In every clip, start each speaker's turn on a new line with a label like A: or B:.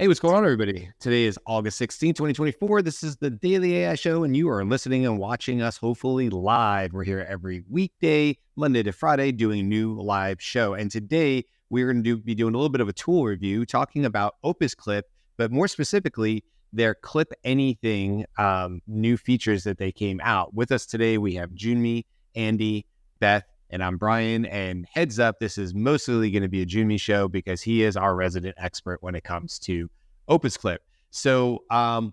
A: Hey, what's going on, everybody? Today is August 16th, 2024. This is the Daily AI Show, and you are listening and watching us hopefully live. We're here every weekday, Monday to Friday, doing a new live show. And today we're going to be doing a little bit of a tool review, talking about Opus Clip, but more specifically, their Clip Anything new features that they came out. With us today, we have Jyunmi, Andy, Beth, and I'm Brian. And heads up, this is mostly going to be a Jyunmi show because he is our resident expert when it comes to Opus Clip. So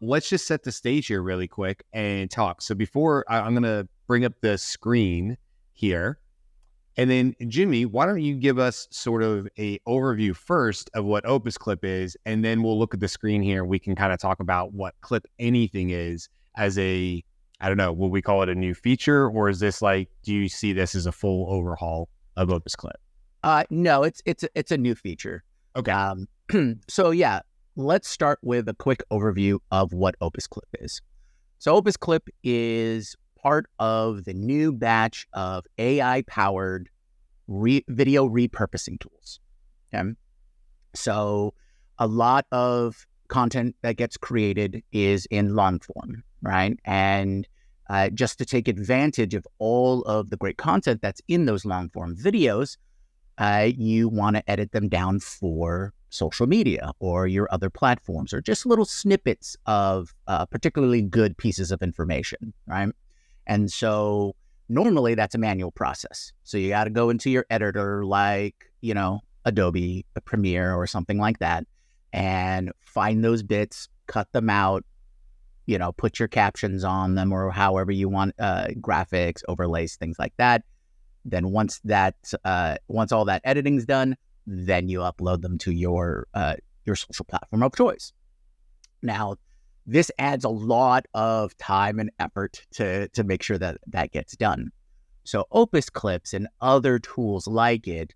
A: let's just set the stage here really quick and talk. So before I'm going to bring up the screen here. And then Jyunmi, why don't you give us sort of a overview first of what Opus Clip is, and then we'll look at the screen here. We can kind of talk about what Clip Anything is as a, I don't know, will we call it a new feature, or is this like, do you see this as a full overhaul of Opus Clip?
B: No, it's a new feature.
A: Okay.
B: So yeah, let's start with a quick overview of what Opus Clip is. So Opus Clip is part of the new batch of AI-powered video repurposing tools. Okay? So a lot of content that gets created is in long form, right? And just to take advantage of all of the great content that's in those long form videos, you want to edit them down for social media or your other platforms, or just little snippets of particularly good pieces of information, right? And so normally that's a manual process. So you got to go into your editor like, Adobe Premiere or something like that, and find those bits, cut them out, put your captions on them or however you want, graphics, overlays, things like that. Then once all that editing's done, then you upload them to your social platform of choice. Now, this adds a lot of time and effort to make sure that gets done. So Opus Clips and other tools like it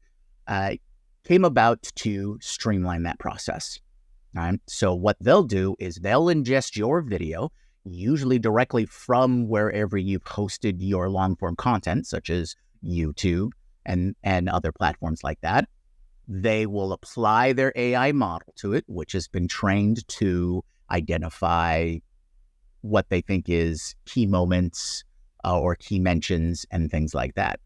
B: came about to streamline that process. Right? So what they'll do is they'll ingest your video, usually directly from wherever you've hosted your long-form content, such as YouTube and other platforms like that. They will apply their AI model to it, which has been trained to identify what they think is key moments or key mentions and things like that.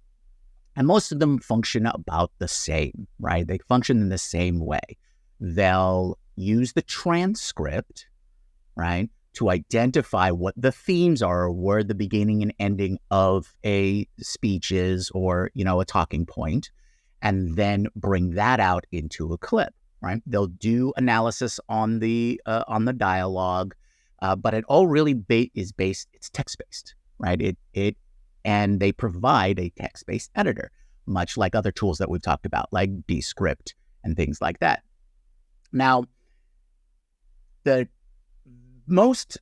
B: And most of them function about the same, right? They function in the same way. They'll use the transcript, right, to identify what the themes are, or where the beginning and ending of a speech is, or, a talking point, and then bring that out into a clip. Right? They'll do analysis on the dialogue, but it all really it's text-based, right? And they provide a text-based editor, much like other tools that we've talked about, like Descript and things like that. Now, the most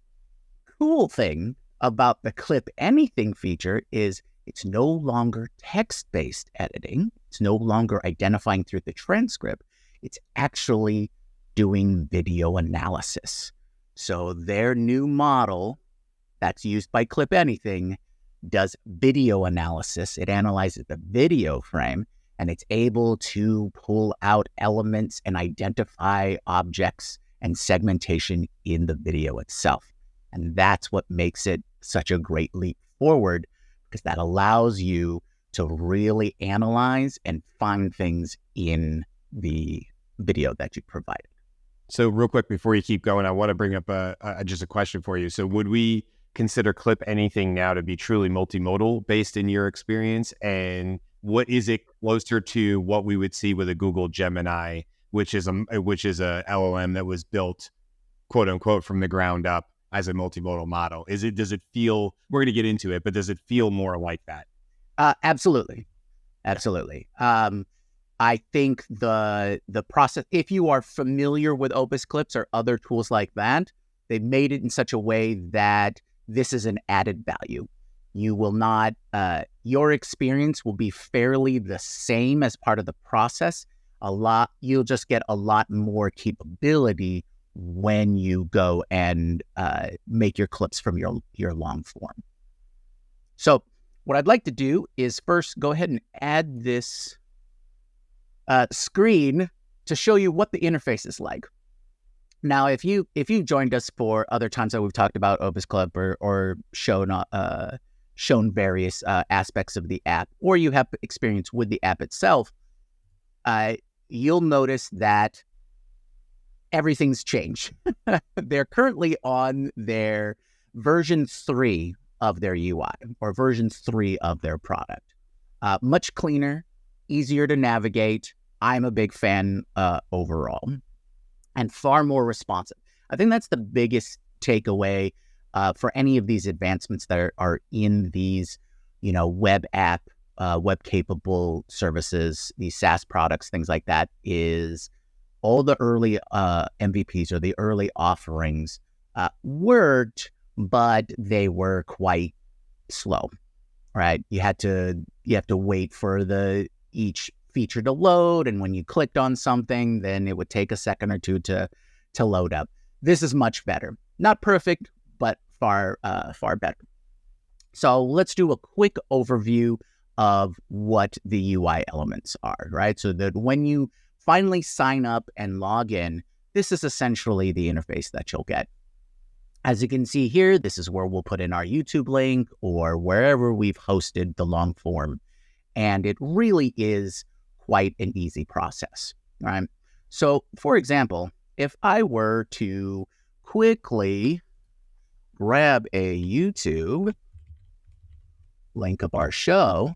B: cool thing about the Clip Anything feature is it's no longer text-based editing. It's no longer identifying through the transcript. It's actually doing video analysis. So their new model that's used by Clip Anything does video analysis. It analyzes the video frame, and it's able to pull out elements and identify objects and segmentation in the video itself. And that's what makes it such a great leap forward, because that allows you to really analyze and find things in the video that you provided.
A: So real quick, before you keep going, I want to bring up just a question for you. So would we consider Clip Anything now to be truly multimodal based in your experience? And what is it closer to what we would see with a Google Gemini, which is a LLM that was built, quote unquote, from the ground up as a multimodal model? Does it feel, we're going to get into it, but does it feel more like that?
B: Absolutely. I think the process, if you are familiar with Opus Clips or other tools like that, they've made it in such a way that this is an added value. You will not, your experience will be fairly the same as part of the process. You'll just get a lot more capability when you go and make your clips from your long form. So what I'd like to do is first go ahead and add this screen to show you what the interface is like. Now, if you joined us for other times that we've talked about OpusClip or shown various aspects of the app, or you have experience with the app itself, you'll notice that everything's changed. They're currently on their version 3 of their UI, or version 3 of their product. Much cleaner, easier to navigate. I'm a big fan overall, and far more responsive. I think that's the biggest takeaway for any of these advancements that are in these, web app, web capable services, these SaaS products, things like that, is all the early MVPs or the early offerings worked, but they were quite slow, right? You have to wait for each feature to load, and when you clicked on something, then it would take a second or two to load up. This is much better. Not perfect, but far better. So let's do a quick overview of what the UI elements are, right? So that when you finally sign up and log in, this is essentially the interface that you'll get. As you can see here, this is where we'll put in our YouTube link or wherever we've hosted the long form. And it really is quite an easy process, right? So, for example, if I were to quickly grab a YouTube link of our show,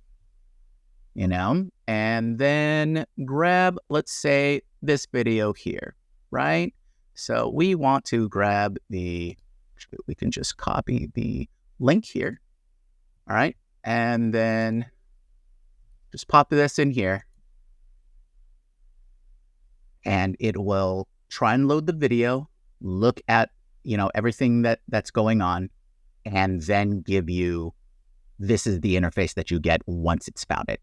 B: and then grab, let's say, this video here, right? So we want to grab we can just copy the link here, all right? And then just pop this in here, and it will try and load the video, look at, everything that's going on, and then give you, this is the interface that you get once it's found it.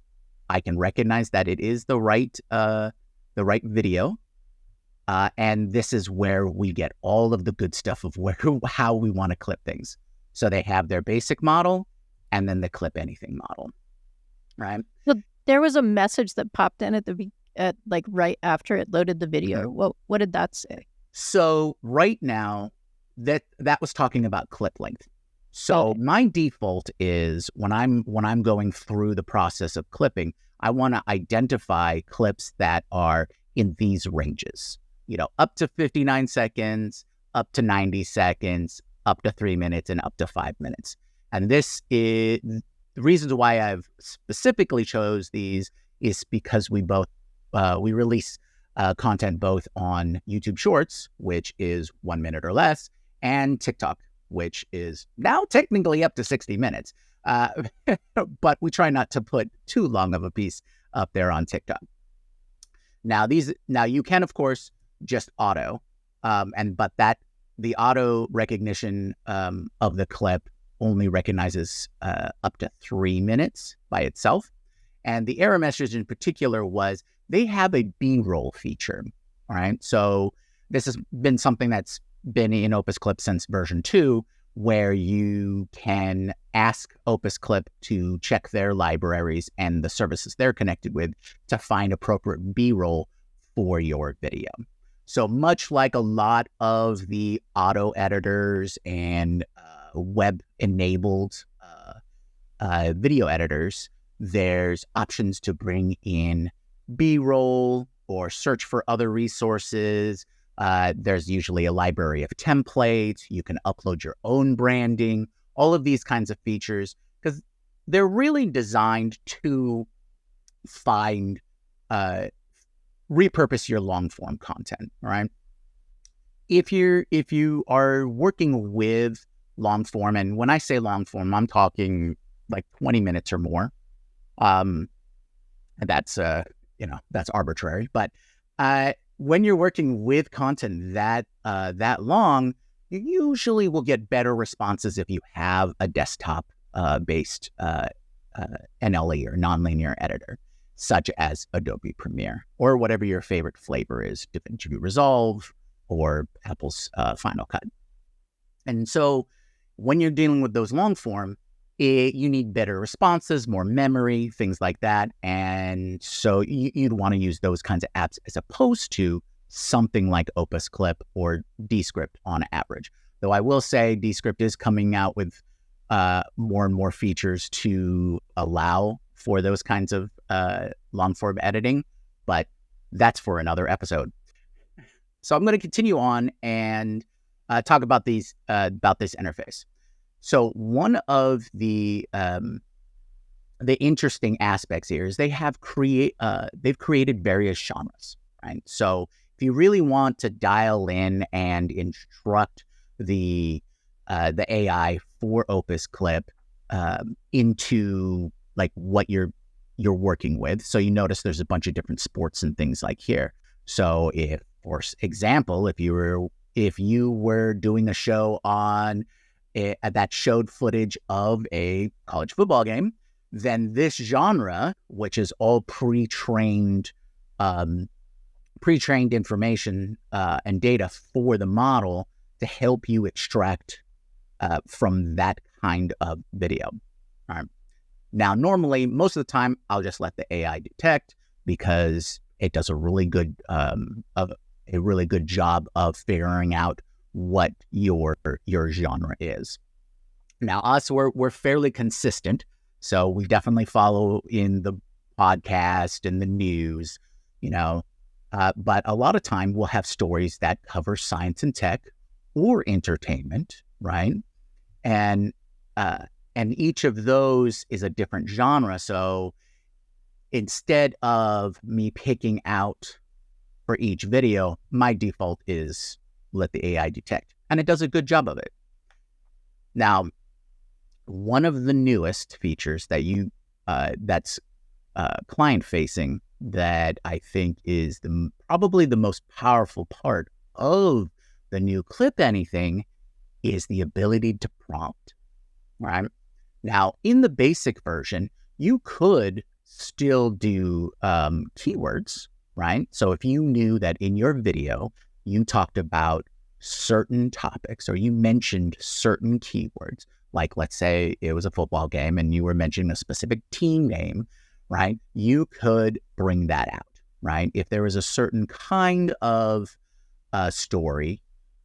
B: I can recognize that it is the right video, and this is where we get all of the good stuff of how we want to clip things. So they have their basic model, and then the clip anything model, right?
C: So there was a message that popped in at right after it loaded the video. What did that say?
B: So right now, that was talking about clip length. So my default is when I'm going through the process of clipping, I want to identify clips that are in these ranges, up to 59 seconds, up to 90 seconds, up to 3 minutes, and up to 5 minutes. And this is the reasons why I've specifically chose these is because we release content both on YouTube Shorts, which is 1 minute or less, and TikTok, which is now technically up to 60 minutes. But we try not to put too long of a piece up there on TikTok. Now you can, of course, just auto, but the auto recognition of the clip only recognizes up to 3 minutes by itself. And the error message in particular was they have a B-roll feature. All right. So this has been something that's been in OpusClip since version 2, where you can ask OpusClip to check their libraries and the services they're connected with to find appropriate B-roll for your video. So much like a lot of the auto editors and web-enabled video editors, there's options to bring in B-roll or search for other resources. There's usually a library of templates. You can upload your own branding, all of these kinds of features, because they're really designed to repurpose your long form content, right? If you are working with long form, and when I say long form, I'm talking like 20 minutes or more. That's arbitrary, but when you're working with content that long, you usually will get better responses if you have a desktop based NLE or nonlinear editor, such as Adobe Premiere or whatever your favorite flavor is, DaVinci Resolve or Apple's Final Cut. And so when you're dealing with those long form, you need better responses, more memory, things like that. And so you'd want to use those kinds of apps as opposed to something like OpusClip or Descript on average. Though I will say Descript is coming out with more and more features to allow for those kinds of long form editing, but that's for another episode. So I'm going to continue on and talk about this interface. So one of the interesting aspects here is they've created various genres, right? So if you really want to dial in and instruct the AI for OpusClip into like what you're working with. So you notice there's a bunch of different sports and things like here. So if, for example, if you were doing a show on that showed footage of a college football game, then this genre, which is all pre-trained information and data for the model to help you extract from that kind of video. All right. Now, normally, most of the time, I'll just let the AI detect because it does a really good job of figuring out what your genre is. Now, us, we're fairly consistent, so we definitely follow in the podcast and the news, but a lot of time we'll have stories that cover science and tech or entertainment, right? And each of those is a different genre. So instead of me picking out for each video, my default is let the AI detect, and it does a good job of it. Now, one of the newest features that that's client facing that I think is probably the most powerful part of the new Clip Anything is the ability to prompt, right? Now, in the basic version, you could still do keywords, right? So if you knew that in your video, you talked about certain topics or you mentioned certain keywords, like let's say it was a football game and you were mentioning a specific team name, right? You could bring that out, right? If there was a certain kind of story,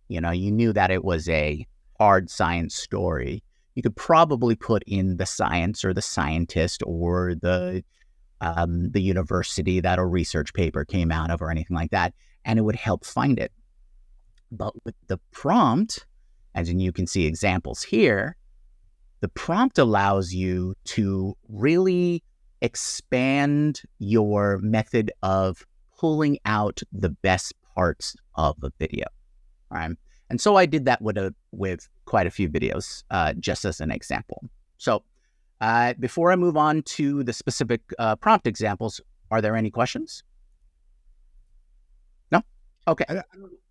B: you knew that it was a hard science story, you could probably put in the science or the scientist or the university that a research paper came out of or anything like that, and it would help find it. But with the prompt, as in you can see examples here, the prompt allows you to really expand your method of pulling out the best parts of the video, right? And so I did that with quite a few videos, just as an example. So before I move on to the specific prompt examples, are there any questions? No? Okay.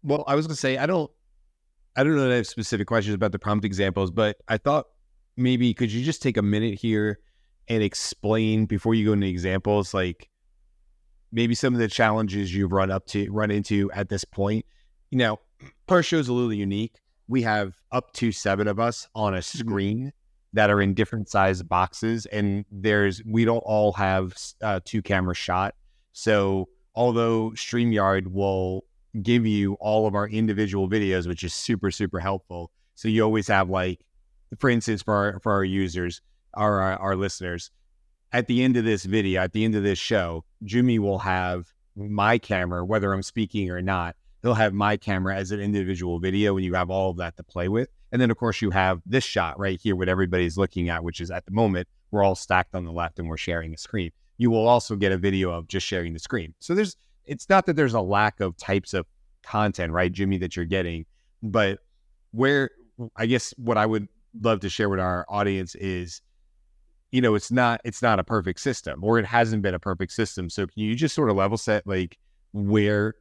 A: Well, I was going to say, I don't know that I have specific questions about the prompt examples, but I thought maybe could you just take a minute here and explain before you go into examples, like maybe some of the challenges you've run into at this point. Our show's a little unique. We have up to 7 of us on a screen that are in different size boxes, and we don't all have 2-camera shot. So although StreamYard will give you all of our individual videos, which is super, super helpful. So you always have, like, for instance, for our users, our listeners, at the end of this video, at the end of this show, Jyunmi will have my camera, whether I'm speaking or not. He'll have my camera as an individual video, and you have all of that to play with. And then, of course, you have this shot right here, what everybody's looking at, which is at the moment, we're all stacked on the left and we're sharing a screen. You will also get a video of just sharing the screen. So it's not that there's a lack of types of content, right, Jyunmi, that you're getting, but I guess what I would love to share with our audience is, it's not a perfect system, or it hasn't been a perfect system. So can you just sort of level set, like, where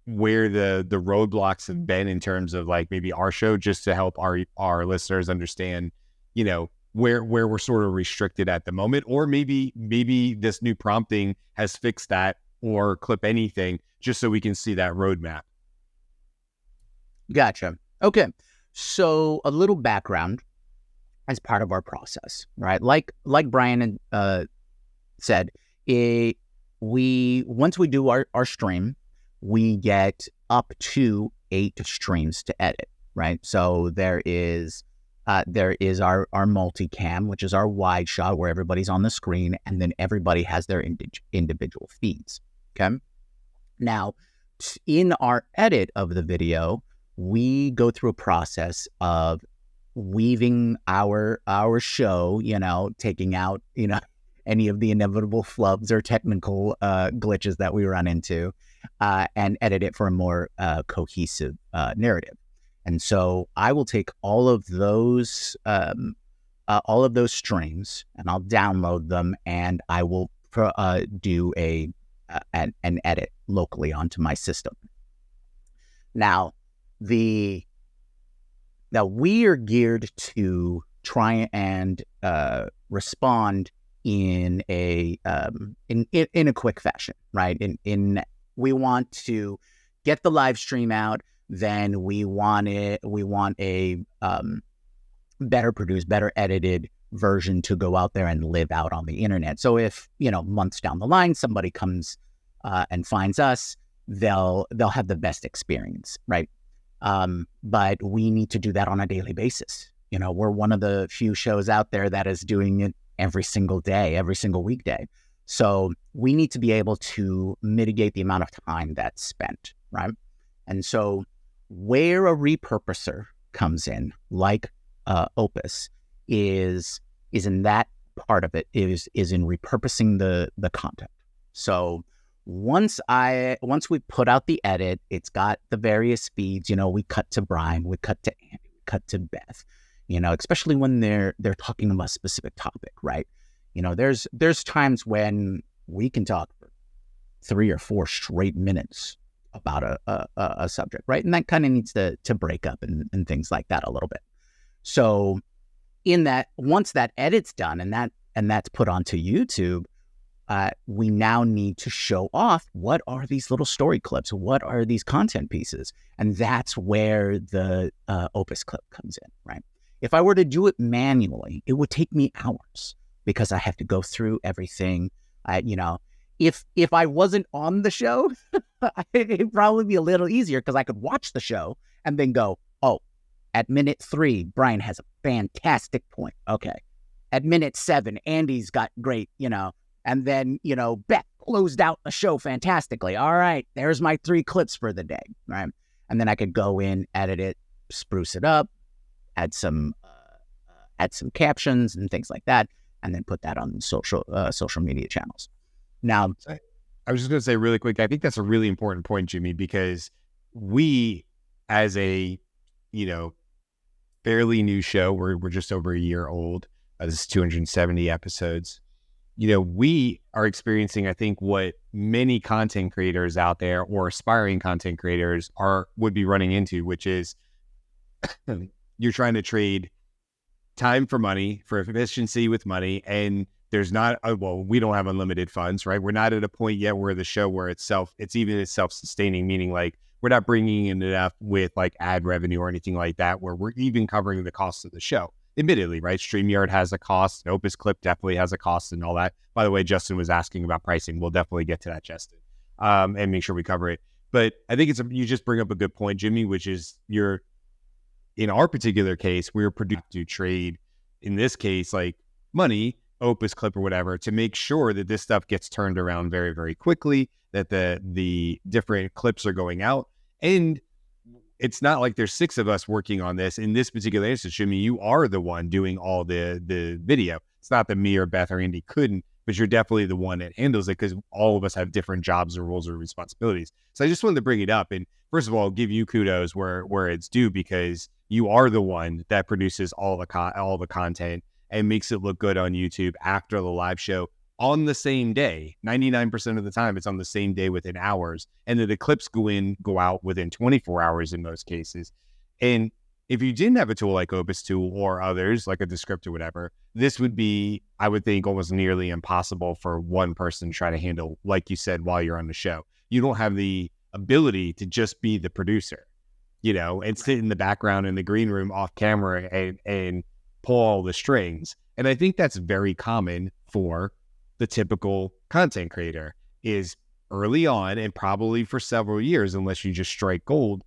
A: the roadblocks have been in terms of, like, maybe our show, just to help our listeners understand, where we're sort of restricted at the moment, or maybe this new prompting has fixed that, or Clip Anything, just so we can see that roadmap.
B: Gotcha. Okay. So a little background as part of our process, right? Like Brian said, once we do our stream, we get up to 8 streams to edit, right? So there is our multicam, which is our wide shot where everybody's on the screen, and then everybody has their individual feeds, okay? Now, in our edit of the video, we go through a process of weaving our show, taking out, any of the inevitable flubs or technical glitches that we run into, and edit it for a more cohesive narrative. And so I will take all of those streams and I'll download them, and I will do an edit locally onto my system. Now we are geared to try and respond in a quick fashion, right? We want to get the live stream out, then we want a better produced, better edited version to go out there and live out on the internet. So if, months down the line, somebody comes and finds us, they'll have the best experience, right? But we need to do that on a daily basis. We're one of the few shows out there that is doing it every single day, every single weekday. So we need to be able to mitigate the amount of time that's spent, right? And so where a repurposer comes in, like Opus, is in that part of it, is in repurposing the content. So once we put out the edit, it's got the various feeds. We cut to Brian, we cut to Andy, we cut to Beth. Especially when they're talking about a specific topic, right? There's times when we can talk for 3 or 4 straight minutes about a subject, right? And that kind of needs to break up and things like that a little bit. So in that, once that edit's done and that's put onto YouTube, we now need to show off what are these little story clips, what are these content pieces, and that's where the Opus Clip comes in, right? If I were to do it manually, it would take me hours because I have to go through everything. If I wasn't on the show, it'd probably be a little easier because I could watch the show and then go, oh, at minute 3, Brian has a fantastic point. Okay. At minute 7, Andy's got great, and then, Beth closed out the show fantastically. All right, there's my 3 clips for the day, right? And then I could go in, edit it, spruce it up, add some captions and things like that, and then put that on social media channels. Now,
A: I was just going to say really quick, I think that's a really important point, Jimmy, because we, as a, fairly new show, we're just over a year old. This is 270 episodes. We are experiencing, I think, what many content creators out there or aspiring content creators would be running into, which is you're trying to trade time for money, for efficiency with money, and there's not, we don't have unlimited funds, right? We're not at a point yet where the show where it's self-sustaining, meaning like we're not bringing in enough with like ad revenue or anything like that, where we're even covering the costs of the show. Admittedly, right? StreamYard has a cost. Opus Clip definitely has a cost and all that. By the way, Justin was asking about pricing. We'll definitely get to that, Justin, and make sure we cover it. But I think you just bring up a good point, Jimmy, which is in our particular case, we're produced to trade, in this case, like money, Opus Clip or whatever, to make sure that this stuff gets turned around very, very quickly, that the different clips are going out. And it's not like there's 6 of us working on this. In this particular instance, Jimmy, you are the one doing all the video. It's not that me or Beth or Andy couldn't, but you're definitely the one that handles it because all of us have different jobs or roles or responsibilities. So I just wanted to bring it up. And first of all, give you kudos where it's due, because you are the one that produces all the content and makes it look good on YouTube after the live show on the same day. 99% of the time, it's on the same day within hours. And then the clips go out within 24 hours in most cases. And if you didn't have a tool like Opus Tool or others, like a Descript or whatever, this would be, I would think, almost nearly impossible for one person to try to handle, like you said, while you're on the show. You don't have the ability to just be the producer, and sit in the background in the green room off camera and pull all the strings. And I think that's very common for the typical content creator, is early on, and probably for several years, unless you just strike gold,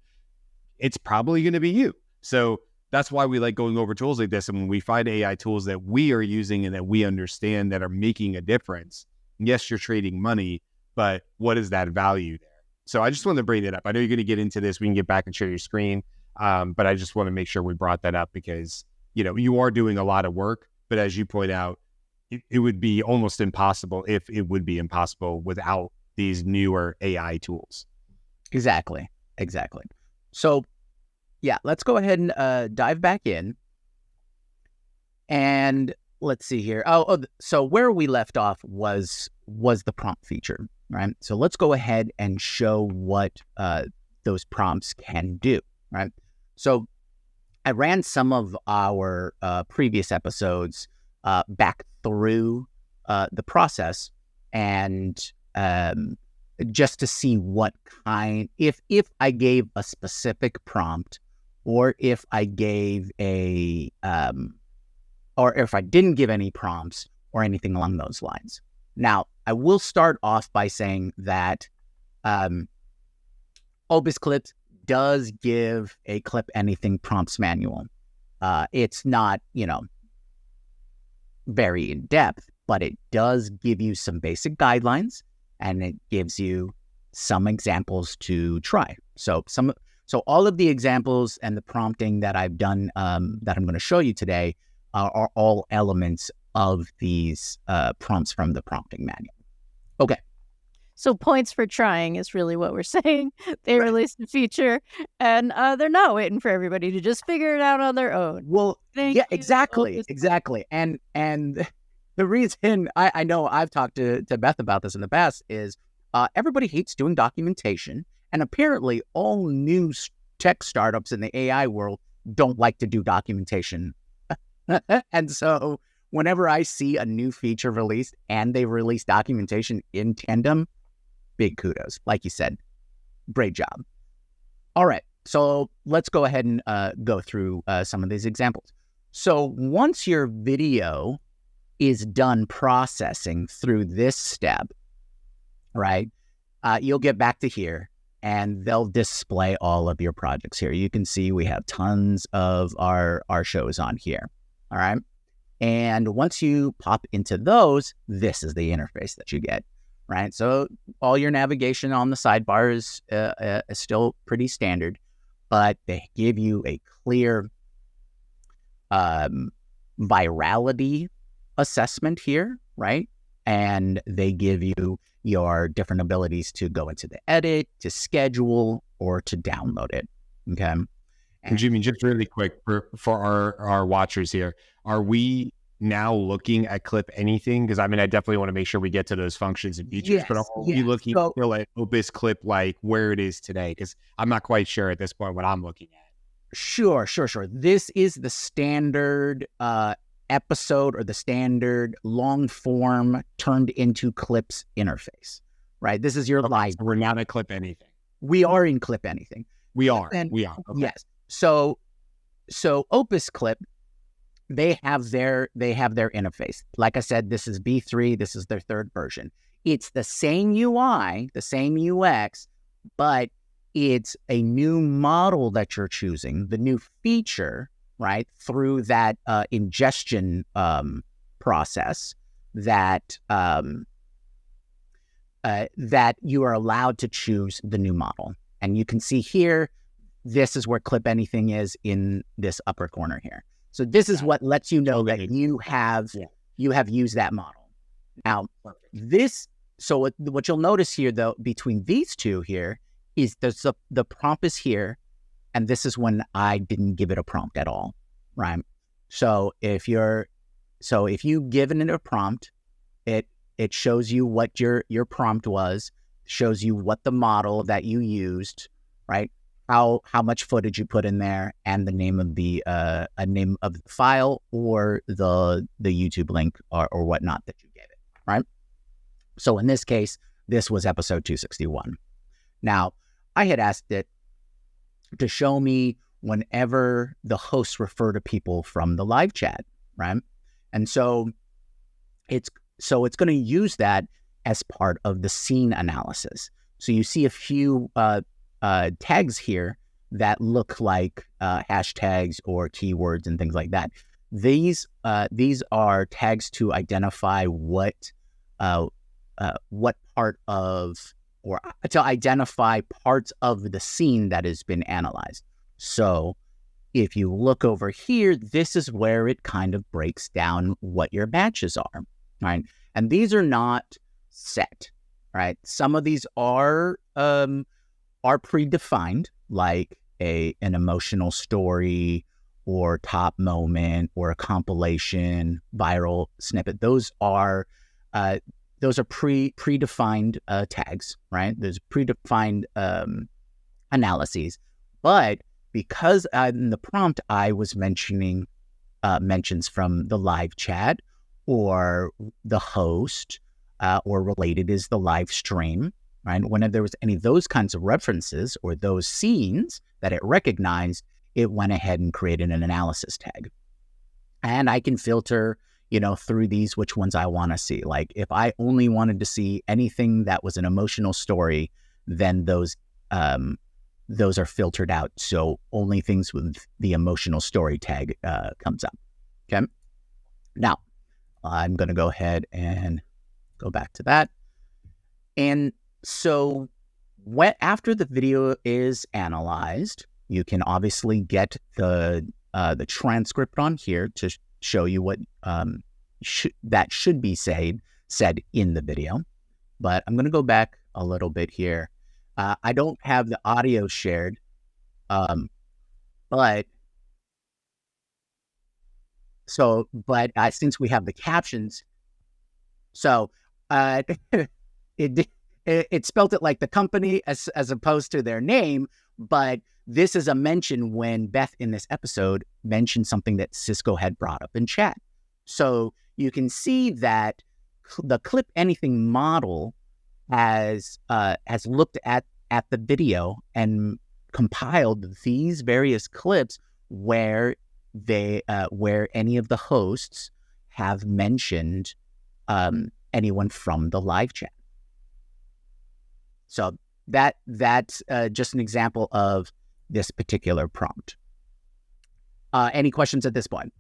A: it's probably going to be you. So that's why we like going over tools like this. And when we find AI tools that we are using and that we understand that are making a difference, yes, you're trading money, but what is that value there? So I just wanted to bring it up. I know you're going to get into this. We can get back and share your screen. But I just want to make sure we brought that up because, you are doing a lot of work, but as you point out, it would be almost impossible if it would be impossible without these newer AI tools.
B: Exactly. So yeah, let's go ahead and dive back in. And let's see here. So where we left off was the prompt feature, right? So let's go ahead and show what those prompts can do, right? So I ran some of our previous episodes back through the process and just to see what kind, if I gave a specific prompt, or if I gave or if I didn't give any prompts or anything along those lines. Now, I will start off by saying that Opus Clip does give a clip anything prompts manual. It's not, very in depth, but it does give you some basic guidelines and it gives you some examples to try. So all of the examples and the prompting that I've done that I'm going to show you today are all elements of these prompts from the prompting manual. Okay.
C: So points for trying is really what we're saying. They released a feature and they're not waiting for everybody to just figure it out on their own.
B: Well, exactly. And the reason I know I've talked to Beth about this in the past is everybody hates doing documentation. And apparently all new tech startups in the AI world don't like to do documentation. And so whenever I see a new feature released and they release documentation in tandem, big kudos. Like you said, great job. All right, so let's go ahead and go through some of these examples. So once your video is done processing through this step, right, you'll get back to here and they'll display all of your projects here. You can see we have tons of our shows on here. All right. And once you pop into those, this is the interface that you get, right? So all your navigation on the sidebar is still pretty standard, but they give you a clear virality assessment here, right? And they give you your different abilities to go into the edit, to schedule, or to download it, okay?
A: And Jimmy, just really quick for our watchers here, are we now looking at Clip Anything? Because I definitely want to make sure we get to those functions and features, but are we looking for like Opus Clip, like where it is today? Because I'm not quite sure at this point what I'm looking at.
B: Sure. This is the standard episode or the standard long form turned into clips interface, right? This is your live.
A: So we're not at Clip Anything.
B: We are in Clip Anything.
A: We are. Okay.
B: Yes. So Opus Clip, they have their interface. Like I said, this is B3. This is their third version. It's the same UI, the same UX, but it's a new model that you're choosing, the new feature, right, through that ingestion process that that you are allowed to choose the new model. And you can see here, this is where Clip Anything is in this upper corner here. So this is what lets you know that you have used that model. Now, what you'll notice here, though, between these two here is the prompt is here, and this is when I didn't give it a prompt at all, right? So if you've given it a prompt, it shows you what your prompt was, shows you what the model that you used, right? How much footage you put in there, and the name of the file or the YouTube link or whatnot that you gave it, right? So in this case, this was episode 261. Now, I had asked it to show me whenever the hosts refer to people from the live chat, right? And so it's going to use that as part of the scene analysis. So you see a few tags here that look like hashtags or keywords and things like that. These are tags to identify what part of, or to identify parts of the scene that has been analyzed. So if you look over here, this is where it kind of breaks down what your matches are, right? And these are not set, right? Some of these are predefined, like an emotional story or top moment or a compilation, viral snippet. Those are predefined tags, right? There's predefined analyses. But because in the prompt I was mentioning mentions from the live chat or the host or related is the live stream, right? Whenever there was any of those kinds of references or those scenes that it recognized, it went ahead and created an analysis tag. And I can filter, through these, which ones I want to see. Like if I only wanted to see anything that was an emotional story, then those are filtered out. So only things with the emotional story tag comes up. Okay. Now I'm going to go ahead and go back to that. And so after the video is analyzed, you can obviously get the transcript on here to show you what that should be said in the video. But I'm going to go back a little bit here. I don't have the audio shared, but since we have the captions, so it spelt it like the company as opposed to their name, but this is a mention when Beth in this episode mentioned something that Cisco had brought up in chat. So you can see that the Clip Anything model has looked at the video and compiled these various clips where any of the hosts have mentioned anyone from the live chat. So that's just an example of this particular prompt. Any questions at this point?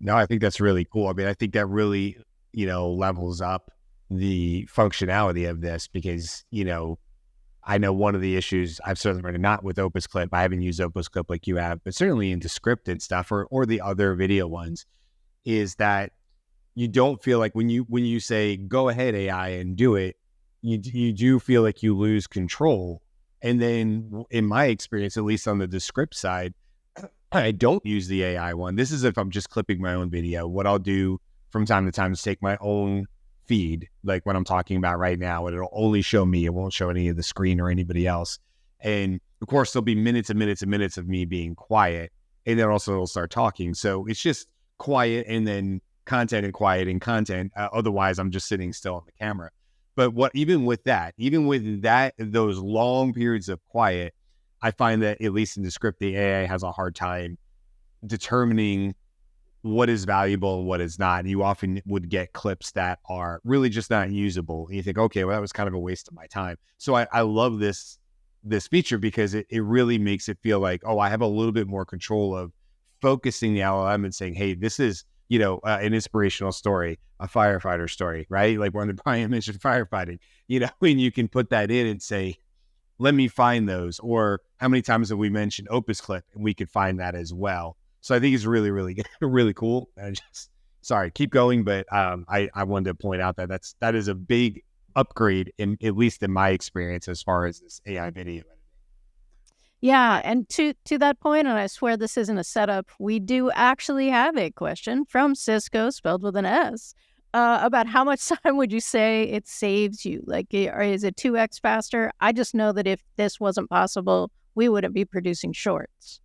A: No, I think that's really cool. I mean, I think that really, levels up the functionality of this because, I know one of the issues I've certainly run, not with OpusClip, I haven't used OpusClip like you have, but certainly in Descripted stuff or the other video ones, is that you don't feel like when you say, go ahead, AI, and do it, you do feel like you lose control. And then in my experience, at least on the Descript side, I don't use the AI one. This is if I'm just clipping my own video. What I'll do from time to time is take my own feed, like what I'm talking about right now, and it'll only show me. It won't show any of the screen or anybody else. And of course, there'll be minutes and minutes and minutes of me being quiet. And then also it'll start talking. So it's just quiet and then content and quiet and content. Otherwise, I'm just sitting still on the camera. But even with that, those long periods of quiet, I find that at least in the script, the AI has a hard time determining what is valuable and what is not. You often would get clips that are really just not usable. And you think, okay, well, that was kind of a waste of my time. So I love this feature because it really makes it feel like, oh, I have a little bit more control of focusing the LLM and saying, hey, this is, an inspirational story, a firefighter story, right? Like when Brian mentioned firefighting, and you can put that in and say, let me find those. Or how many times have we mentioned OpusClip and we could find that as well. So I think it's really, really, really cool. Sorry, keep going. But I wanted to point out that is a big upgrade at least in my experience, as far as this AI video editing.
C: Yeah, and to that point, and I swear this isn't a setup, we do actually have a question from Cisco, spelled with an S, about how much time would you say it saves you? Like, or is it 2x faster? I just know that if this wasn't possible, we wouldn't be producing shorts.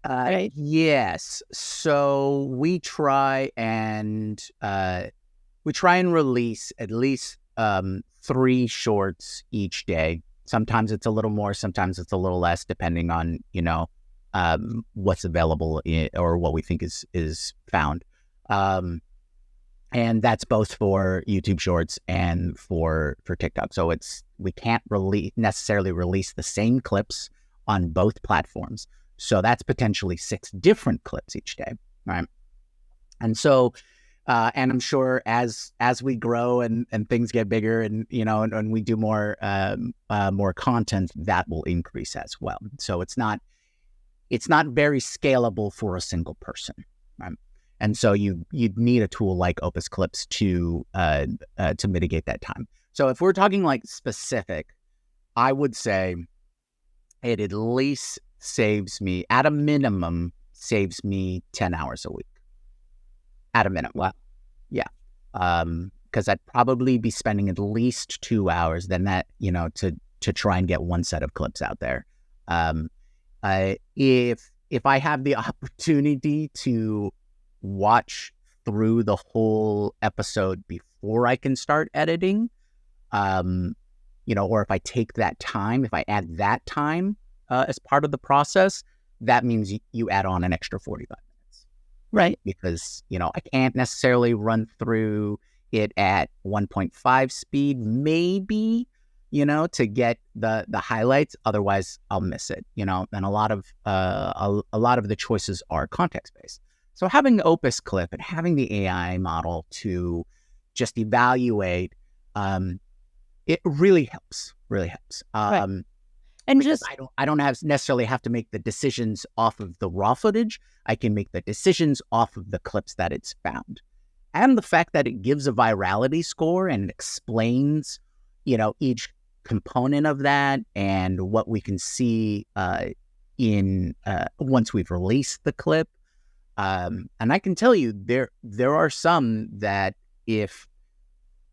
C: Right?
B: Yes. So we try and release at least 3 shorts each day. Sometimes it's a little more, sometimes it's a little less, depending on what's available or what we think is found. And that's both for YouTube Shorts and for TikTok. So we can't necessarily release the same clips on both platforms. So that's potentially 6 different clips each day, right? And so, and I'm sure as we grow and things get bigger and, and we do more content, that will increase as well. So it's not very scalable for a single person, right? And so you'd need a tool like Opus Clips to mitigate that time. So if we're talking like specific, I would say it at least saves me, at a minimum, 10 hours a week. At a minimum.
C: Wow.
B: Yeah. Because I'd probably be spending at least 2 hours than that, to try and get one set of clips out there. If I have the opportunity to watch through the whole episode before I can start editing, or if I take that time, if I add that time as part of the process, that means you add on an extra 45 minutes.
C: Right.
B: Because, I can't necessarily run through it at 1.5 speed, maybe, to get the highlights. Otherwise, I'll miss it, and a lot of the choices are context-based. So having Opus Clip and having the AI model to just evaluate, it really helps. Right. And just I don't necessarily have to make the decisions off of the raw footage. I can make the decisions off of the clips that it's found, and the fact that it gives a virality score and explains, each component of that and what we can see in once we've released the clip. And I can tell you there are some that if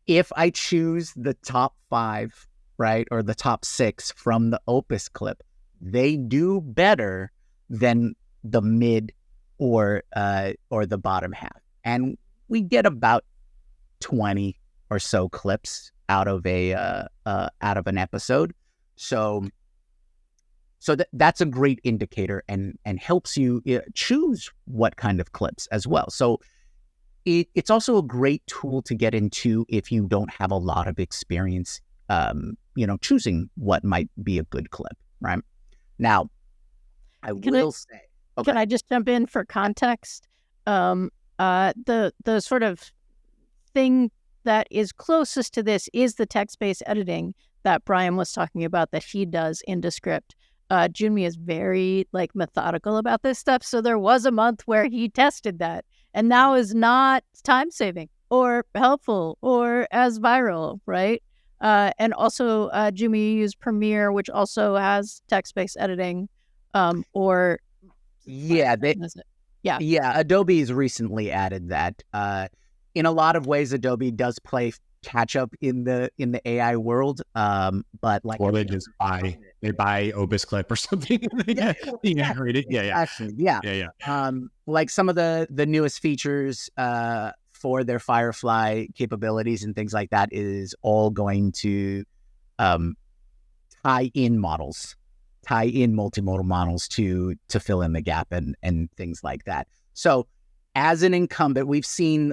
B: I choose the top 5, right, or the top 6 from the Opus Clip, they do better than the mid or the bottom half. And we get about 20 or so clips out of an episode. So that's a great indicator and helps you choose what kind of clips as well. So it's also a great tool to get into if you don't have a lot of experience, choosing what might be a good clip, right? Now, Can
C: I just jump in for context? The sort of thing that is closest to this is the text-based editing that Brian was talking about that he does in Descript. Jyunmi is very methodical about this stuff. So there was a month where he tested that, and now is not time-saving or helpful or as viral, right? And also, Jyunmi used Premiere, which also has text-based editing,
B: Adobe has recently added that. In a lot of ways, Adobe does play catch up in the AI world, but
A: or they just buy Opus Clip or something. Read it.
B: Actually, like some of the newest features for their Firefly capabilities and things like that is all going to tie in multimodal models to fill in the gap and things like that. So as an incumbent, we've seen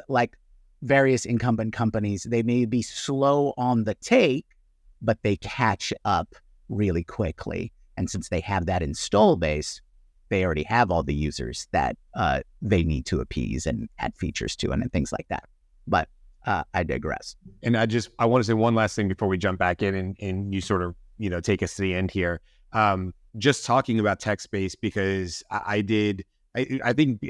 B: various incumbent companies, they may be slow on the take, but they catch up really quickly. And since they have that install base, they already have all the users that they need to appease and add features to and things like that. But I digress.
A: And I want to say one last thing before we jump back in and you sort of, take us to the end here. Just talking about text-based, because I think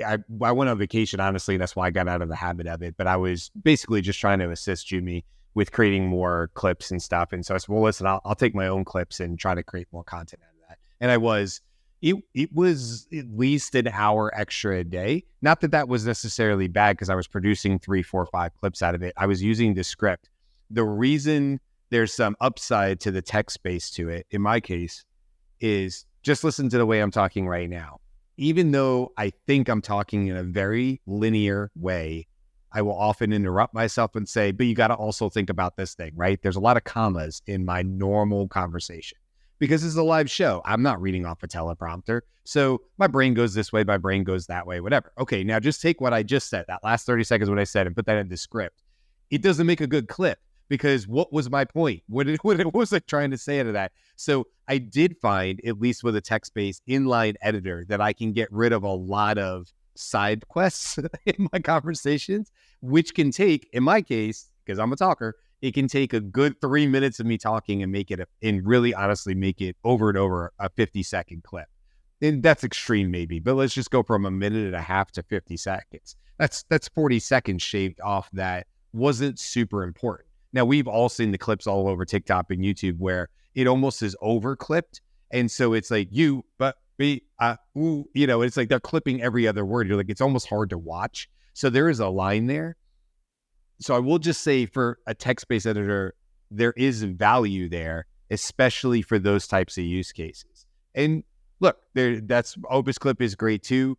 A: I went on vacation, honestly, and that's why I got out of the habit of it. But I was basically just trying to assist Jyunmi with creating more clips and stuff. And so I said, well, listen, I'll take my own clips and try to create more content out of that. And it was at least an hour extra a day. Not that was necessarily bad, because I was producing 3, 4, 5 clips out of it. I was using Descript. The reason there's some upside to the text space to it, in my case, is just listen to the way I'm talking right now. Even though I think I'm talking in a very linear way, I will often interrupt myself and say, but you got to also think about this thing, right? There's a lot of commas in my normal conversation, because it's a live show. I'm not reading off a teleprompter. So my brain goes this way, my brain goes that way, whatever. Okay, now just take what I just said, that last 30 seconds what I said, and put that into script. It doesn't make a good clip, because what was my point? What was I trying to say out of that? So I did find, at least with a text-based inline editor, that I can get rid of a lot of side quests in my conversations, which can take, in my case, because I'm a talker, it can take a good 3 minutes of me talking and make it, and really honestly make it over and over a 50-second clip. And that's extreme maybe, but let's just go from a minute and a half to 50 seconds. That's 40 seconds shaved off that wasn't super important. Now, we've all seen the clips all over TikTok and YouTube where it almost is over clipped. And so it's like you, but be, ooh, you know, it's like they're clipping every other word. You're like, it's almost hard to watch. So there is a line there. So I will just say, for a text-based editor, there is value there, especially for those types of use cases. And look, that's OpusClip is great too.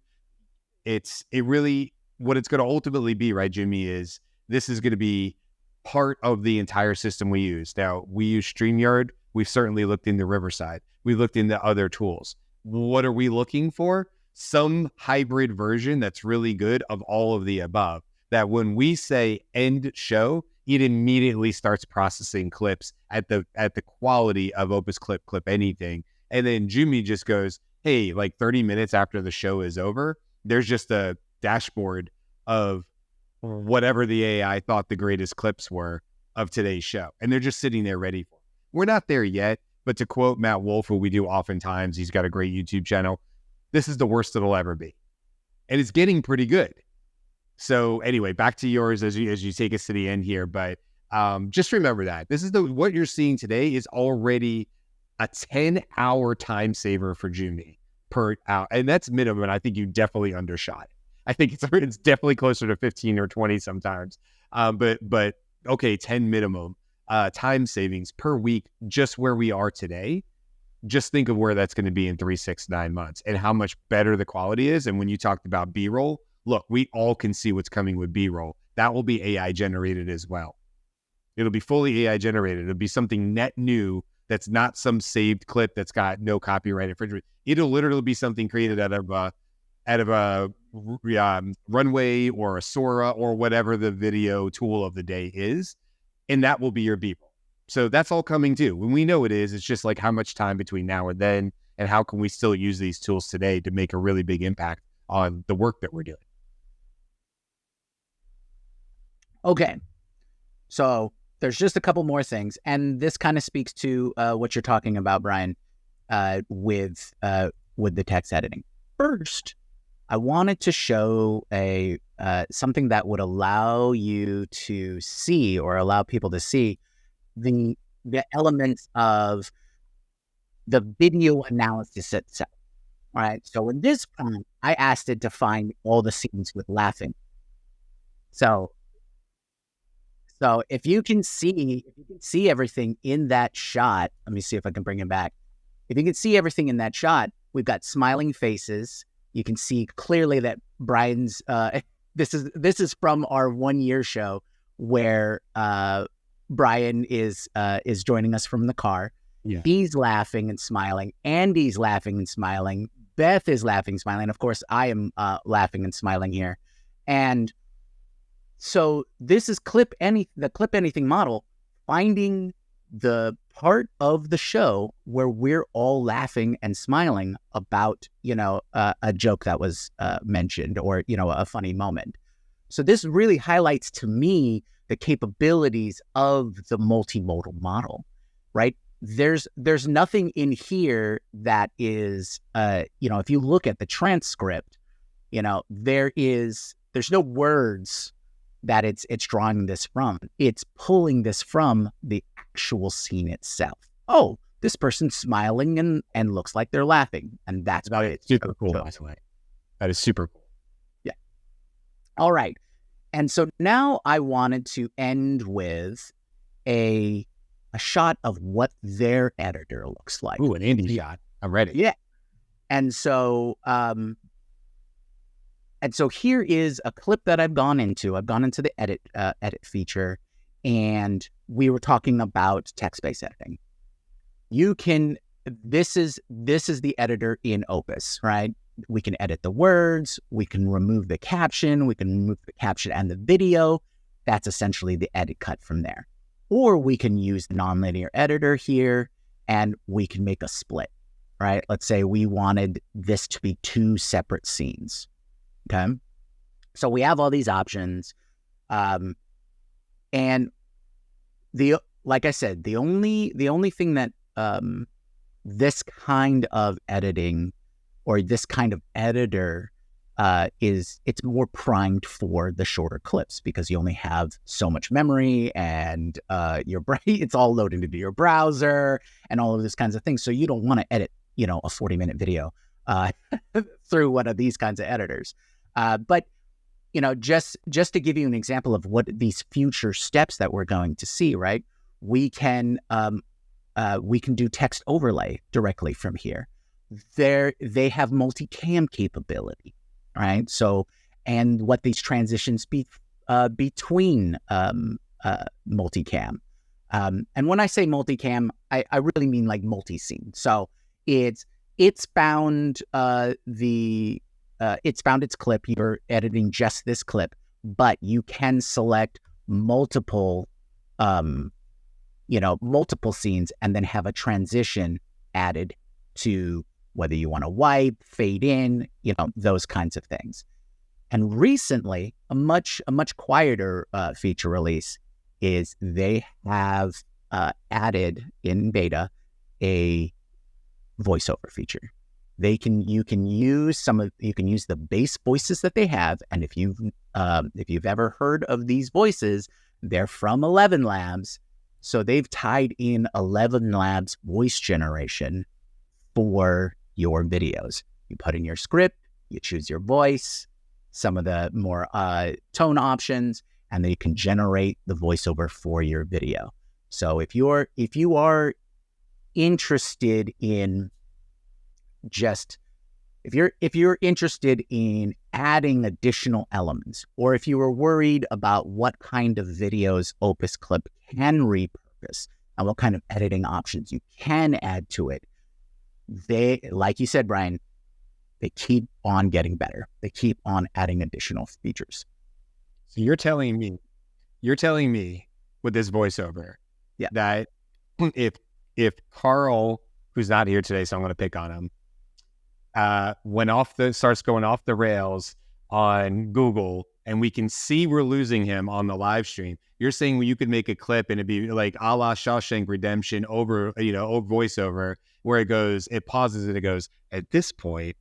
A: It really, what it's going to ultimately be, right, Jyunmi, is this is going to be part of the entire system we use. Now, we use StreamYard. We've certainly looked into Riverside. We looked into other tools. What are we looking for? Some hybrid version that's really good of all of the above, that when we say end show, it immediately starts processing clips at the quality of OpusClip, clip anything. And then Jyunmi just goes, hey, like 30 minutes after the show is over, there's just a dashboard of whatever the AI thought the greatest clips were of today's show. And they're just sitting there ready for it. We're not there yet, but to quote Matt Wolf, who we do oftentimes, he's got a great YouTube channel, this is the worst it'll ever be. And it's getting pretty good. So anyway, back to yours as you take us to the end here. But just remember that this is what you're seeing today is already a 10-hour time saver for Jyunmi per hour. And that's minimum. And I think you definitely undershot it. I think it's definitely closer to 15 or 20 sometimes. But okay, 10 minimum time savings per week, just where we are today. Just think of where that's going to be in 3, 6, 9 months, and how much better the quality is. And when you talked about B-roll, look, we all can see what's coming with B-roll. That will be AI generated as well. It'll be fully AI generated. It'll be something net new that's not some saved clip that's got no copyright infringement. It'll literally be something created out of a Runway or a Sora or whatever the video tool of the day is, and that will be your B-roll. So that's all coming too. When we know it is, it's just like how much time between now and then, and how can we still use these tools today to make a really big impact on the work that we're doing.
B: Okay, so there's just a couple more things, and this kind of speaks to what you're talking about, Brian, with the text editing. First, I wanted to show something that would allow you to see, or allow people to see, the elements of the video analysis itself. All right. So in this prompt, I asked it to find all the scenes with laughing. So if you can see everything in that shot, let me see if I can bring it back. If you can see everything in that shot, we've got smiling faces. You can see clearly that Brian's, this is from our 1 year show where Brian is joining us from the car.
A: Yeah.
B: He's laughing and smiling. Andy's laughing and smiling. Beth is laughing, smiling. Of course, I am laughing and smiling here. And so this is the clip anything model finding the part of the show where we're all laughing and smiling about, a joke that was mentioned, or, a funny moment. So this really highlights to me the capabilities of the multimodal model, right? There's nothing in here that is, if you look at the transcript, there's no words that it's drawing this from. It's pulling this from the actual scene itself. Oh, this person's smiling and looks like they're laughing. And that's about it.
A: Super cool, by the way. That is super cool.
B: Yeah. All right. And so now I wanted to end with a shot of what their editor looks like.
A: Ooh, an Andy shot. I'm ready.
B: Yeah. And so here is a clip that I've gone into. I've gone into the edit feature, and we were talking about text-based editing. You can this is the editor in Opus, right? We can edit the words, we can remove the caption, and the video. That's essentially the edit cut from there. Or we can use the nonlinear editor here, and we can make a split, right? Let's say we wanted this to be 2 separate scenes, okay? So we have all these options, and like I said, the only thing that this kind of editing or this kind of editor is, it's more primed for the shorter clips because you only have so much memory, and it's all loaded into your browser and all of these kinds of things. So you don't want to edit, a 40-minute video through one of these kinds of editors. But just to give you an example of what these future steps that we're going to see, right? We can do text overlay directly from here. They have multicam capability, right? So, and what these transitions between multicam. And when I say multicam, I really mean like multi-scene. So it's found its clip. You're editing just this clip, but you can select multiple scenes and then have a transition added to whether you want to wipe, fade in, those kinds of things. And recently, a much quieter feature release is they have added in beta a voiceover feature. You can use the base voices that they have, and if you've ever heard of these voices, they're from 11 Labs. So they've tied in 11 Labs voice generation for your videos. You put in your script, you choose your voice, some of the more tone options, and then you can generate the voiceover for your video. So if you are interested in if you're interested in adding additional elements, or if you were worried about what kind of videos OpusClip can repurpose and what kind of editing options you can add to it, they, like you said, Brian, they keep on getting better. They keep on adding additional features.
A: So you're telling me with this voiceover,
B: yeah,
A: that if Carl, who's not here today, so I'm going to pick on him, starts going off the rails on Google, and we can see we're losing him on the live stream. You're saying you could make a clip and it'd be like a la Shawshank Redemption over voiceover, where it pauses and it goes, at this point,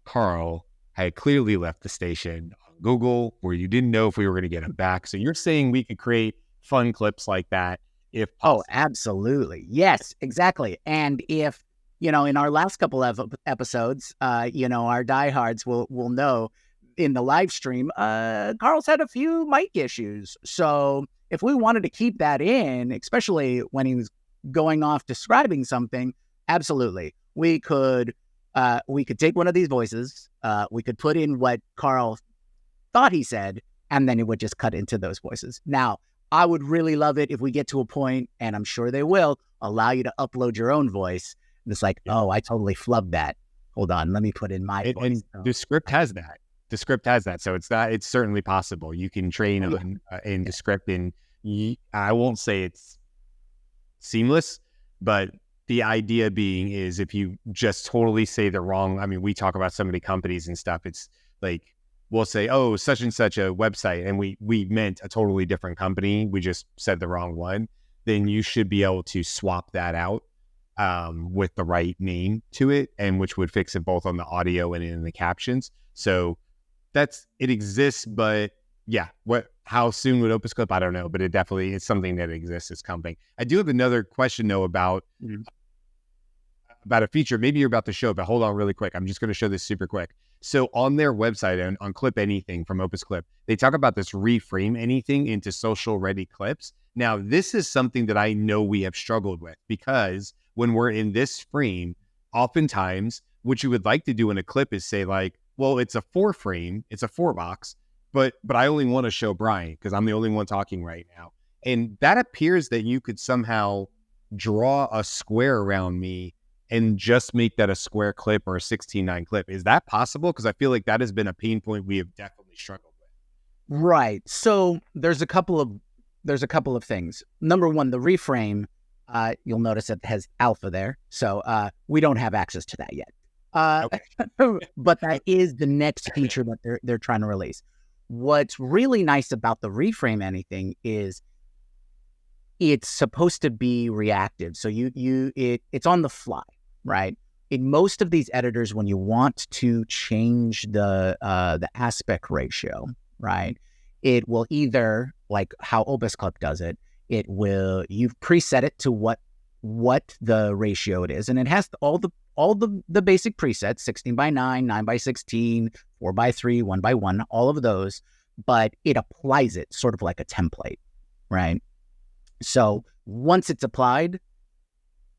A: Carl had clearly left the station on Google, where you didn't know if we were going to get him back. So you're saying we could create fun clips like that if possible.
B: Oh, absolutely. Yes, exactly. And if, in our last couple of episodes, our diehards will know in the live stream, Carl's had a few mic issues. So if we wanted to keep that in, especially when he was going off describing something, absolutely. We could take one of these voices, we could put in what Carl thought he said, and then it would just cut into those voices. Now, I would really love it if we get to a point, and I'm sure they will, allow you to upload your own voice. And it's like, oh, I totally flubbed that. Hold on, let me put in my voice.
A: And the script has that. So it's certainly possible. You can train in the script, and I won't say it's seamless, but the idea being is if you just totally say the wrong, I mean, we talk about so many companies and stuff. It's like, we'll say, oh, such and such a website, and we meant a totally different company. We just said the wrong one. Then you should be able to swap that out with the right name to it, and which would fix it both on the audio and in the captions. So it exists, but yeah, how soon would OpusClip? I don't know, but it definitely is something that exists. It's coming. I do have another question though about a feature. Maybe you're about to show, but hold on really quick. I'm just going to show this super quick. So on their website and on Clip Anything from OpusClip, they talk about this reframe anything into social ready clips. Now, this is something that I know we have struggled with, because when we're in this frame, oftentimes what you would like to do in a clip is say like, well, it's a 4-frame, it's a 4-box, but I only want to show Brian because I'm the only one talking right now. And that appears that you could somehow draw a square around me and just make that a square clip or a 16:9 clip. Is that possible? Because I feel like that has been a pain point we have definitely struggled with.
B: Right. So there's a couple of things. Number one, the reframe, you'll notice it has alpha there. So we don't have access to that yet.
A: Okay.
B: But that is the next feature that they're trying to release. What's really nice about the reframe anything is it's supposed to be reactive. So it's on the fly, right? In most of these editors, when you want to change the aspect ratio, right, it will either, like how OpusClip does it, you've preset it to what the ratio it is, and it has all the basic presets, 16:9, 9:16, 4:3, 1:1, all of those, but it applies it sort of like a template, right? So once it's applied,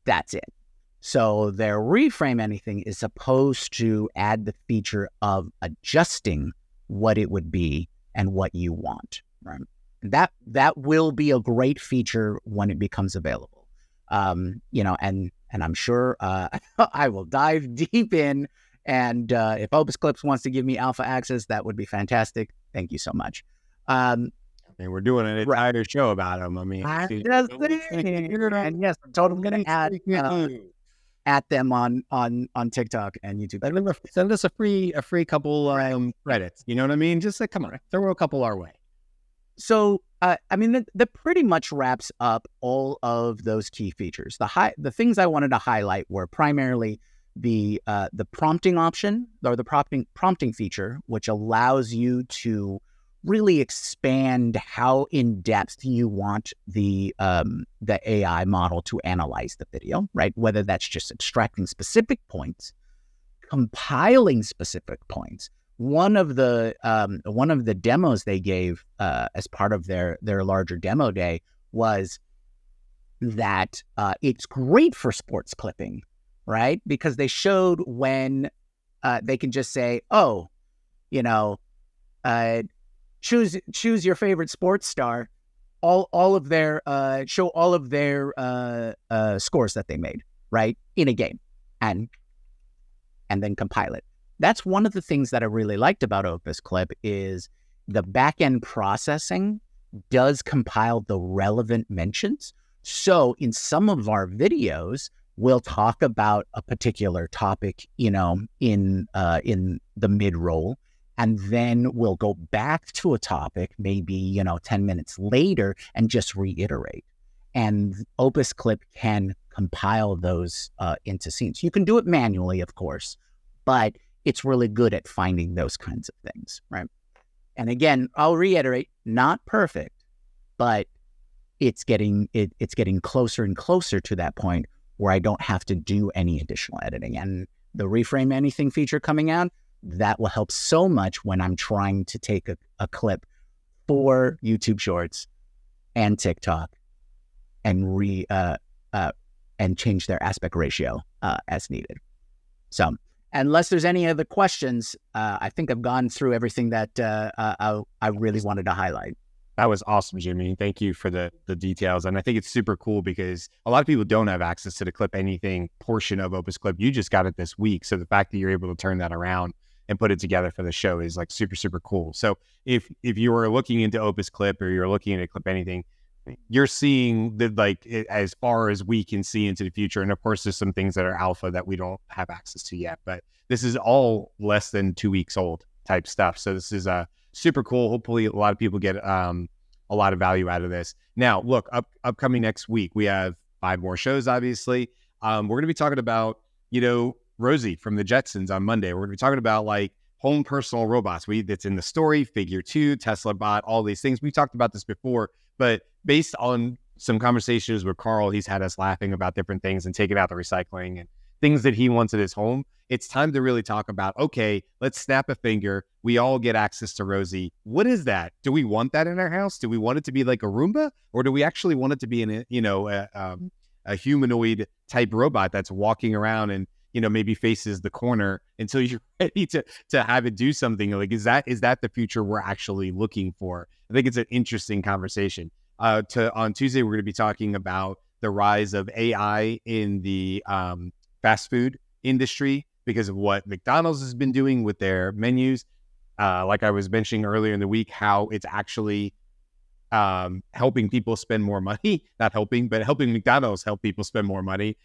B: that's it. So their reframe anything is supposed to add the feature of adjusting what it would be and what you want, right? That will be a great feature when it becomes available. And I'm sure I will dive deep in. And if OpusClips wants to give me alpha access, that would be fantastic. Thank you so much.
A: And we're doing an entire show about them. I mean,
B: and yes, I'm totally going to at them on TikTok and YouTube.
A: Send us a free couple credits. You know what I mean? Just like, come on, throw a couple our way.
B: So, that pretty much wraps up all of those key features. The things I wanted to highlight were primarily the prompting option, or the prompting feature, which allows you to really expand how in depth you want the AI model to analyze the video, right? Whether that's just extracting specific points, compiling specific points. One of the demos they gave as part of their larger demo day was that it's great for sports clipping, right? Because they showed when they can just say, choose your favorite sports star, all of their show all of their scores that they made, right, in a game, and then compile it. That's one of the things that I really liked about OpusClip is the back-end processing does compile the relevant mentions. So in some of our videos, we'll talk about a particular topic, in the mid-roll, and then we'll go back to a topic maybe, 10 minutes later and just reiterate. And OpusClip can compile those into scenes. You can do it manually, of course, but it's really good at finding those kinds of things, right? And again, I'll reiterate, not perfect, but it's getting closer and closer to that point where I don't have to do any additional editing. And the Reframe Anything feature coming out, that will help so much when I'm trying to take a clip for YouTube Shorts and TikTok and and change their aspect ratio as needed. So, unless there's any other questions, I think I've gone through everything that I really wanted to highlight.
A: That was awesome, Jyunmi. Thank you for the details. And I think it's super cool because a lot of people don't have access to the Clip Anything portion of OpusClip. You just got it this week. So the fact that you're able to turn that around and put it together for the show is like super, super cool. So if you are looking into OpusClip or you're looking into Clip Anything, you're seeing as far as we can see into the future. And of course, there's some things that are alpha that we don't have access to yet, but this is all less than 2 weeks old type stuff. So this is super cool. Hopefully a lot of people get a lot of value out of this. Now, look, upcoming next week, we have 5 more shows, obviously. We're going to be talking about, Rosie from the Jetsons on Monday. We're going to be talking about home personal robots. That's in the story, Figure 2, Tesla Bot, all these things. We talked about this before, but based on some conversations with Carl, he's had us laughing about different things and taking out the recycling and things that he wants at his home. It's time to really talk about, okay, let's snap a finger. We all get access to Rosie. What is that? Do we want that in our house? Do we want it to be like a Roomba? Or do we actually want it to be a humanoid type robot that's walking around and, maybe faces the corner until you're ready to have it do something? Is that the future we're actually looking for? I think it's an interesting conversation. On Tuesday, we're going to be talking about the rise of AI in the fast food industry because of what McDonald's has been doing with their menus. Like I was mentioning earlier in the week, how it's actually helping people spend more money, not helping, but helping McDonald's help people spend more money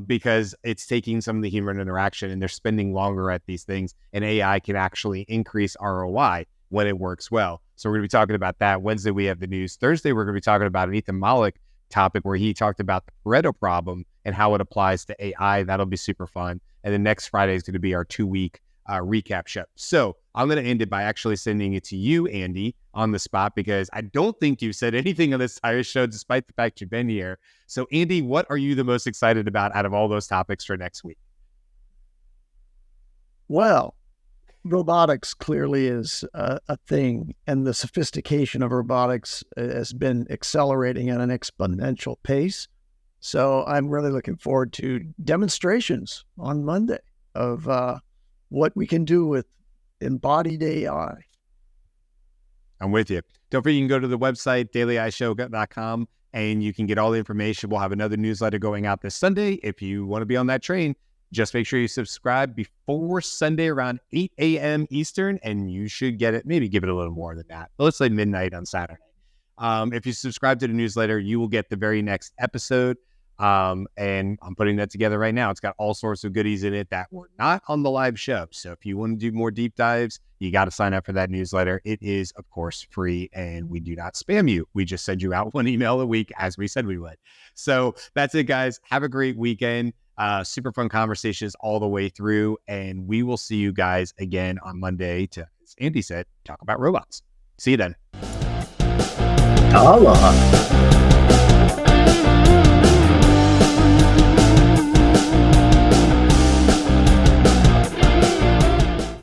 A: because it's taking some of the human interaction and they're spending longer at these things, and AI can actually increase ROI when it works well. So we're going to be talking about that. Wednesday, we have the news. Thursday, we're going to be talking about an Ethan Malik topic where he talked about the Pareto problem and how it applies to AI. That'll be super fun. And then next Friday is going to be our 2-week recap show. So I'm going to end it by actually sending it to you, Andy, on the spot, because I don't think you've said anything on this entire show, despite the fact you've been here. So Andy, what are you the most excited about out of all those topics for next week?
D: Well, robotics clearly is a thing, and the sophistication of robotics has been accelerating at an exponential pace. So I'm really looking forward to demonstrations on Monday of what we can do with embodied AI.
A: I'm with you. Don't forget, you can go to the website, dailyaishow.com, and you can get all the information. We'll have another newsletter going out this Sunday. If you want to be on that train, just make sure you subscribe before Sunday around 8 a.m. Eastern, and you should get it. Maybe give it a little more than that. But let's say midnight on Saturday. If you subscribe to the newsletter, you will get the very next episode. And I'm putting that together right now. It's got all sorts of goodies in it that were not on the live show. So if you want to do more deep dives, you got to sign up for that newsletter. It is, of course, free, and we do not spam you. We just send you out one email a week, as we said we would. So that's it, guys. Have a great weekend. Super fun conversations all the way through. And we will see you guys again on Monday to, as Andy said, talk about robots. See you then.
B: Aloha.